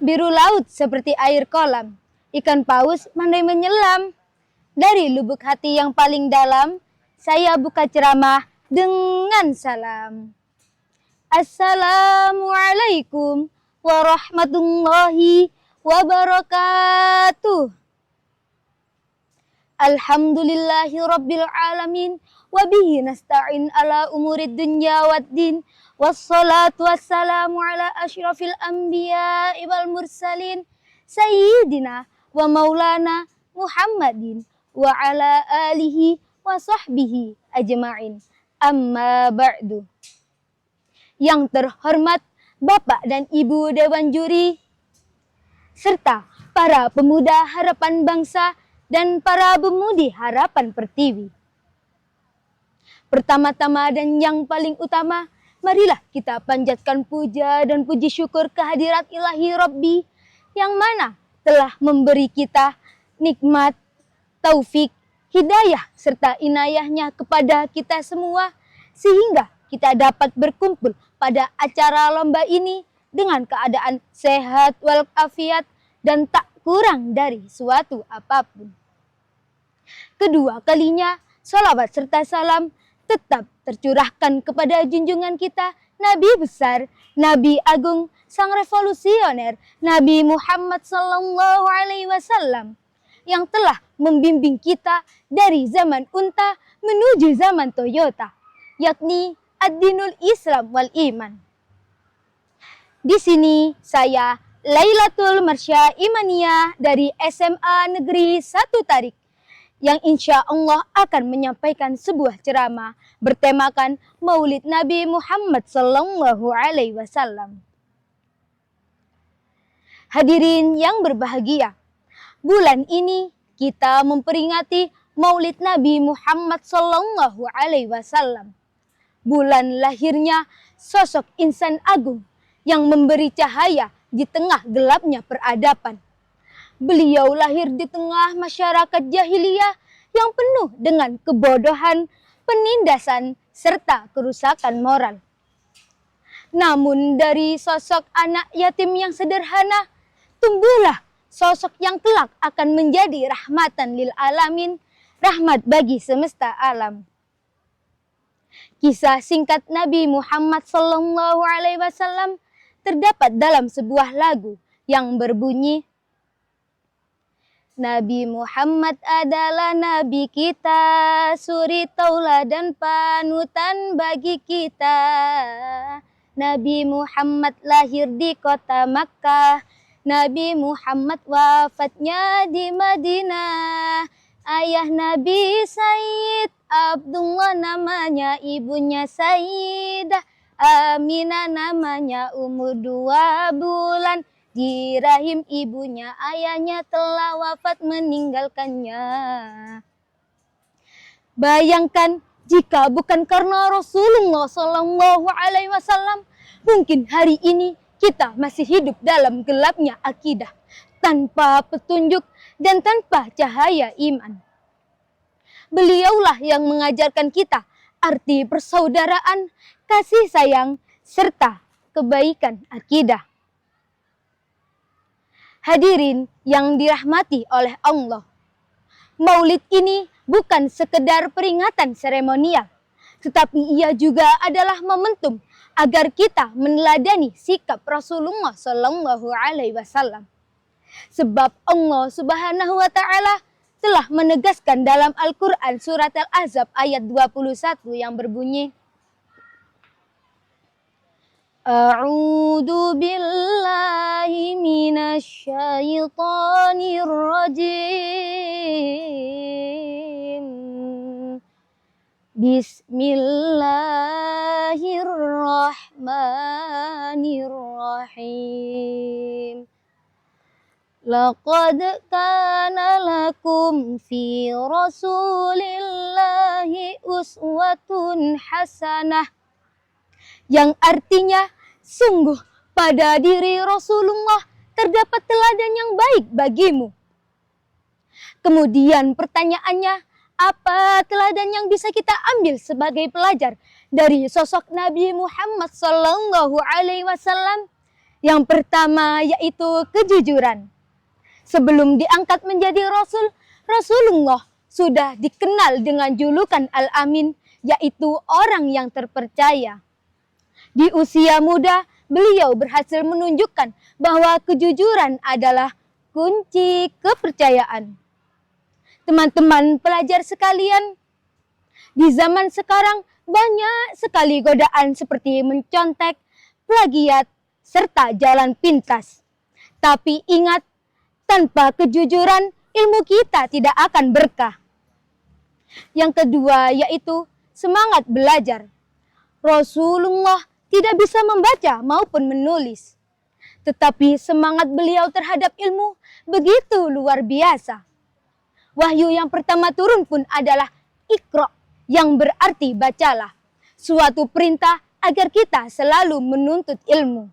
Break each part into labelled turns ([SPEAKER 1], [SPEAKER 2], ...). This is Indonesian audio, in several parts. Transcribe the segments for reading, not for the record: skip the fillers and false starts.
[SPEAKER 1] Biru laut seperti air kolam, ikan paus pandai menyelam. Dari lubuk hati yang paling dalam, saya buka ceramah dengan salam. Assalamualaikum warahmatullahi wabarakatuh. Alhamdulillahi rabbil alamin, wabihi nasta'in ala umurid dunya waddin. Wassalatu wassalamu ala asyrafil anbiya wal mursalin, sayyidina wa maulana Muhammadin wa ala alihi wa sahbihi ajma'in. Amma ba'du. Yang terhormat Bapak dan Ibu Dewan Juri, serta para pemuda harapan bangsa dan para pemudi harapan pertiwi. Pertama-tama dan yang paling utama, marilah kita panjatkan puja dan puji syukur kehadirat ilahi Rabbi yang mana telah memberi kita nikmat, taufik, hidayah serta inayahnya kepada kita semua sehingga kita dapat berkumpul pada acara lomba ini dengan keadaan sehat walafiat dan tak kurang dari suatu apapun. Kedua kalinya, salawat serta salam tetap tercurahkan kepada junjungan kita, Nabi besar, Nabi agung, sang revolusioner, Nabi Muhammad sallallahu alaihi wasallam yang telah membimbing kita dari zaman unta menuju zaman Toyota, yakni ad-dinul Islam wal iman. Di sini saya Lailatul Marsya Imaniyah dari SMA Negeri 1 Tarik yang insya Allah akan menyampaikan sebuah ceramah bertemakan Maulid Nabi Muhammad sallallahu alaihi wasallam. Hadirin yang berbahagia, bulan ini kita memperingati Maulid Nabi Muhammad sallallahu alaihi wasallam. Bulan lahirnya sosok insan agung yang memberi cahaya di tengah gelapnya peradaban. Beliau lahir di tengah masyarakat jahiliyah yang penuh dengan kebodohan, penindasan, serta kerusakan moral. Namun dari sosok anak yatim yang sederhana, tumbuhlah sosok yang kelak akan menjadi rahmatan lil alamin, rahmat bagi semesta alam. Kisah singkat Nabi Muhammad sallallahu alaihi wasallam terdapat dalam sebuah lagu yang berbunyi, Nabi Muhammad adalah Nabi kita, suri tauladan panutan bagi kita. Nabi Muhammad lahir di kota Makkah, Nabi Muhammad wafatnya di Madinah. Ayah Nabi Sayyid Abdullah namanya, ibunya Sayyidah Aminah namanya, umur 2 bulan. Di rahim ibunya, ayahnya telah wafat meninggalkannya. Bayangkan jika bukan karena Rasulullah sallallahu alaihi wasallam, mungkin hari ini kita masih hidup dalam gelapnya akidah, tanpa petunjuk dan tanpa cahaya iman. Beliaulah yang mengajarkan kita arti persaudaraan, kasih sayang, serta kebaikan akidah. Hadirin yang dirahmati oleh Allah, Maulid ini bukan sekedar peringatan seremonial, tetapi ia juga adalah momentum agar kita meneladani sikap Rasulullah sallallahu alaihi wasallam. Sebab Allah Subhanahu wa taala telah menegaskan dalam Al-Qur'an surat Al-Ahzab ayat 21 yang berbunyi, A'udzu billahi minasy syaithanir rajim. Bismillahirrahmanirrahim. Laqad kana lakum fi Rasulillahi uswatun hasanah, yang artinya sungguh pada diri Rasulullah terdapat teladan yang baik bagimu. Kemudian pertanyaannya, apa teladan yang bisa kita ambil sebagai pelajar dari sosok Nabi Muhammad sallallahu alaihi wasallam? Yang pertama yaitu kejujuran. Sebelum diangkat menjadi Rasul, Rasulullah sudah dikenal dengan julukan Al-Amin, yaitu orang yang terpercaya. Di usia muda, beliau berhasil menunjukkan bahwa kejujuran adalah kunci kepercayaan. Teman-teman pelajar sekalian, di zaman sekarang banyak sekali godaan seperti mencontek, plagiat, serta jalan pintas. Tapi ingat, tanpa kejujuran, ilmu kita tidak akan berkah. Yang kedua yaitu semangat belajar. Rasulullah tidak bisa membaca maupun menulis. Tetapi semangat beliau terhadap ilmu begitu luar biasa. Wahyu yang pertama turun pun adalah Iqra, yang berarti bacalah. Suatu perintah agar kita selalu menuntut ilmu.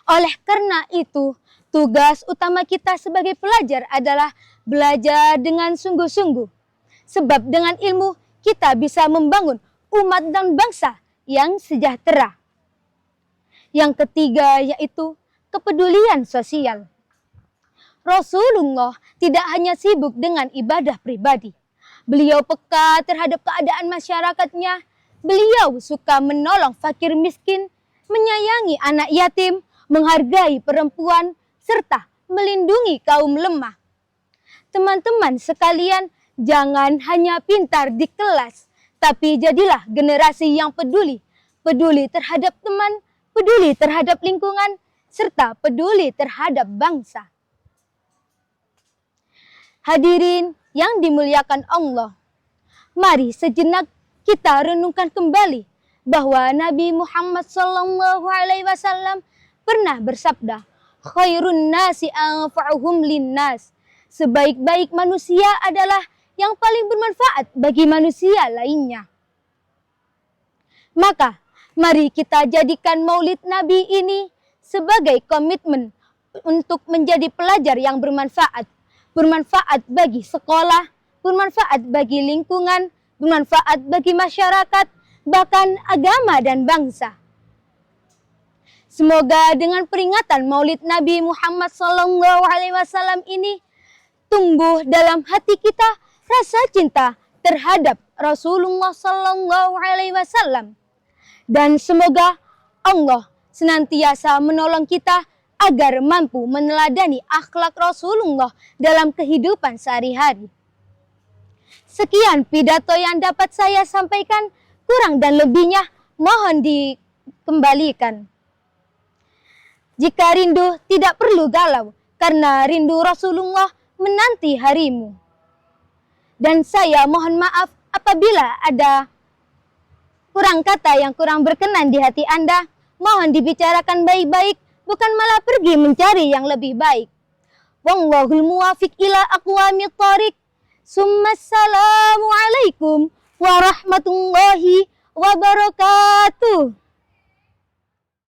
[SPEAKER 1] Oleh karena itu, tugas utama kita sebagai pelajar adalah belajar dengan sungguh-sungguh. Sebab dengan ilmu kita bisa membangun umat dan bangsa yang sejahtera. Yang ketiga yaitu kepedulian sosial. Rasulullah tidak hanya sibuk dengan ibadah pribadi. Beliau peka terhadap keadaan masyarakatnya. Beliau suka menolong fakir miskin, menyayangi anak yatim, menghargai perempuan, serta melindungi kaum lemah. Teman-teman sekalian, jangan hanya pintar di kelas, tapi jadilah generasi yang peduli. Peduli terhadap teman, peduli terhadap lingkungan, serta peduli terhadap bangsa. Hadirin yang dimuliakan Allah, mari sejenak kita renungkan kembali bahwa Nabi Muhammad SAW pernah bersabda, khairun nasi anfa'uhum linnas. Sebaik-baik manusia adalah yang paling bermanfaat bagi manusia lainnya. Maka, mari kita jadikan Maulid Nabi ini sebagai komitmen untuk menjadi pelajar yang bermanfaat. Bermanfaat bagi sekolah, bermanfaat bagi lingkungan, bermanfaat bagi masyarakat, bahkan agama dan bangsa. Semoga dengan peringatan Maulid Nabi Muhammad SAW ini tumbuh dalam hati kita rasa cinta terhadap Rasulullah SAW. Dan semoga Allah senantiasa menolong kita agar mampu meneladani akhlak Rasulullah dalam kehidupan sehari-hari. Sekian pidato yang dapat saya sampaikan, kurang dan lebihnya mohon dikembalikan. Jika rindu tidak perlu galau, karena rindu Rasulullah menanti harimu. Dan saya mohon maaf apabila ada kurang kata yang kurang berkenan di hati Anda, mohon dibicarakan baik-baik, bukan malah pergi mencari yang lebih baik. Wallahul muwafiq ila aqwamit thoriq. Assalamualaikum warahmatullahi wabarakatuh.